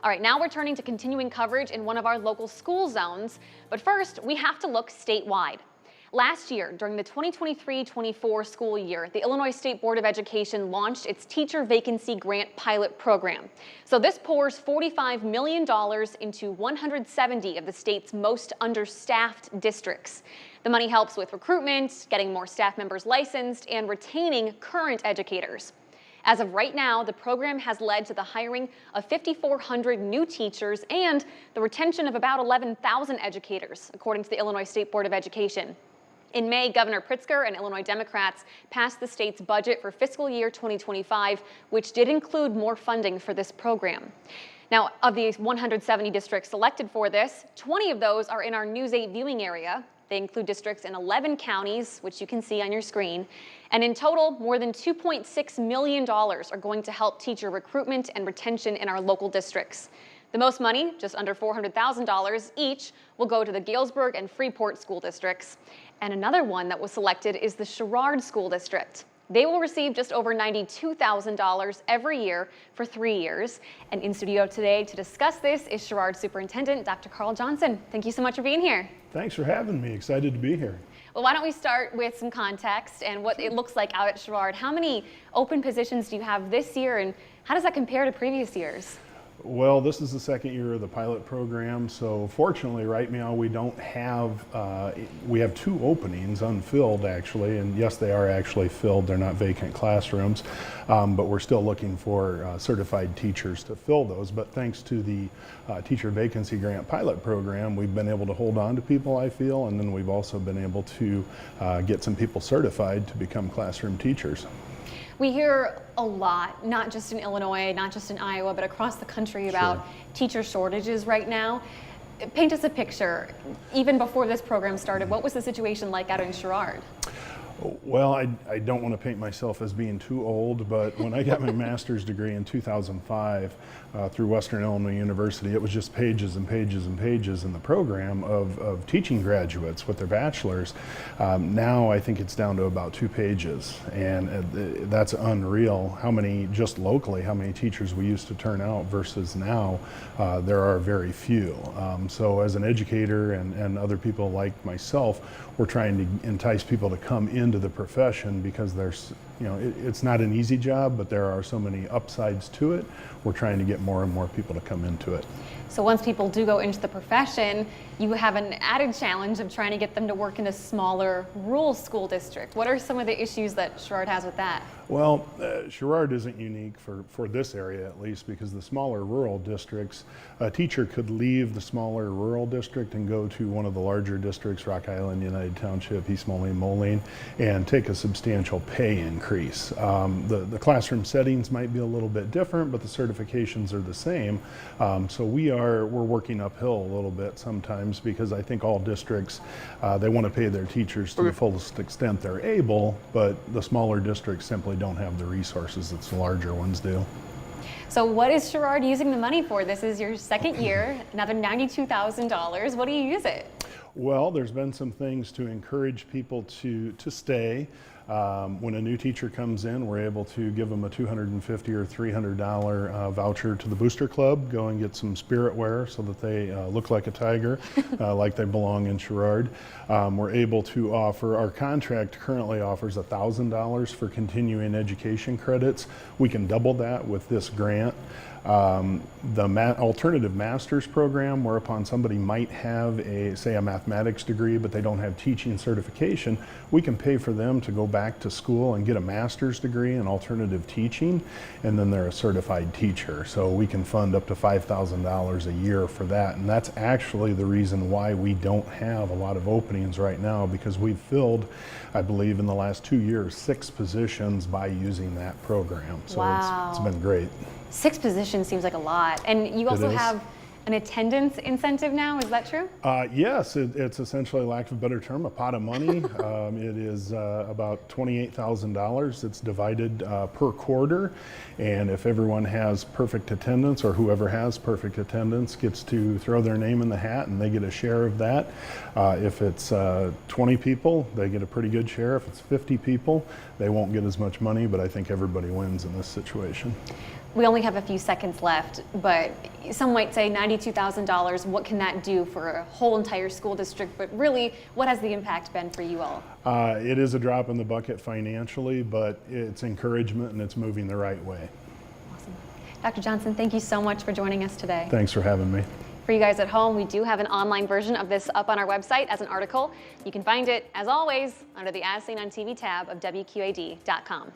All right, now we're turning to continuing coverage in one of our local school zones. But first, we have to look statewide. Last year, during the 2023-24 school year, the Illinois State Board of Education launched its Teacher Vacancy Grant Pilot Program. So this pours $45 million into 170 of the state's most understaffed districts. The money helps with recruitment, getting more staff members licensed, and retaining current educators. As of right now, the program has led to the hiring of 5,400 new teachers and the retention of about 11,000 educators, according to the Illinois State Board of Education. In May, Governor Pritzker and Illinois Democrats passed the state's budget for fiscal year 2025, which did include more funding for this program. Now, of the 170 districts selected for this, 20 of those are in our News 8 viewing area. They include districts in 11 counties, which you can see on your screen. And in total, more than $2.6 million are going to help teacher recruitment and retention in our local districts. The most money, just under $400,000 each, will go to the Galesburg and Freeport school districts. And another one that was selected is the Sherrard School District. They will receive just over $92,000 every year for 3 years. And in studio today to discuss this is Sherrard Superintendent Dr. Carl Johnson. Thank you so much for being here. Thanks for having me. Excited to be here. Well, why don't we start with some context and what it looks like out at Sherrard. How many open positions do you have this year, and how does that compare to previous years? Well, this is the second year of the pilot program, so fortunately right now we don't have, we have 2 openings unfilled actually, and yes, they are actually filled, they're not vacant classrooms, but we're still looking for certified teachers to fill those. But thanks to the Teacher Vacancy Grant Pilot Program, we've been able to hold on to people, I feel, and then we've also been able to get some people certified to become classroom teachers. We hear a lot, not just in Illinois, not just in Iowa, but across the country about teacher shortages right now. Paint us a picture. Even before this program started, what was the situation like out in Sherrard? Well, I don't want to paint myself as being too old, but when I got my master's degree in 2005 through Western Illinois University, it was just pages and pages and pages in the program of teaching graduates with their bachelor's. Now I think it's down to about 2 pages, and that's unreal how many, just locally, how many teachers we used to turn out versus now there are very few. So as an educator and other people like myself, we're trying to entice people to come into the profession because there's, you know, it's not an easy job, but there are so many upsides to it. We're trying to get more and more people to come into it. So once people do go into the profession, you have an added challenge of trying to get them to work in a smaller rural school district. What are some of the issues that Sherrard has with that? Well, Sherrard isn't unique for this area at least, because the smaller rural districts, a teacher could leave the smaller rural district and go to one of the larger districts, Rock Island, United Township, East Moline, Moline, and take a substantial pay increase. The classroom settings might be a little bit different, but the certifications are the same. So we're working uphill a little bit sometimes, because I think all districts, they want to pay their teachers to the fullest extent they're able, but the smaller districts simply don't have the resources that the larger ones do. So what is Sherrard using the money for? This is your second year, another $92,000. What do you use it? Well, there's been some things to encourage people to stay. When a new teacher comes in, we're able to give them a $250 or $300 voucher to the Booster Club. Go and get some spirit wear so that they look like a tiger, like they belong in Sherrard. We're able to offer, our contract currently offers $1,000 for continuing education credits. We can double that with this grant. The alternative master's program, whereupon somebody might have say a mathematics degree, but they don't have teaching certification, we can pay for them to go back to school and get a master's degree in alternative teaching, and then they're a certified teacher. So we can fund up to $5,000 a year for that, and that's actually the reason why we don't have a lot of openings right now, because we've filled, I believe, in the last 2 years, 6 positions by using that program. So wow. It's been great. 6 positions seems like a lot. And you also have an attendance incentive now, is that true? Yes, it's essentially, lack of a better term, a pot of money. It is about $28,000. It's divided per quarter, and if everyone has perfect attendance, or whoever has perfect attendance gets to throw their name in the hat and they get a share of that. If it's 20 people, they get a pretty good share. If it's 50 people, they won't get as much money, but I think everybody wins in this situation. We only have a few seconds left, but some might say $92,000, what can that do for a whole entire school district? But really, what has the impact been for you all? It is a drop in the bucket financially, but it's encouragement and it's moving the right way. Awesome. Dr. Johnson, thank you so much for joining us today. Thanks for having me. For you guys at home, we do have an online version of this up on our website as an article. You can find it, as always, under the As Seen on TV tab of WQAD.com.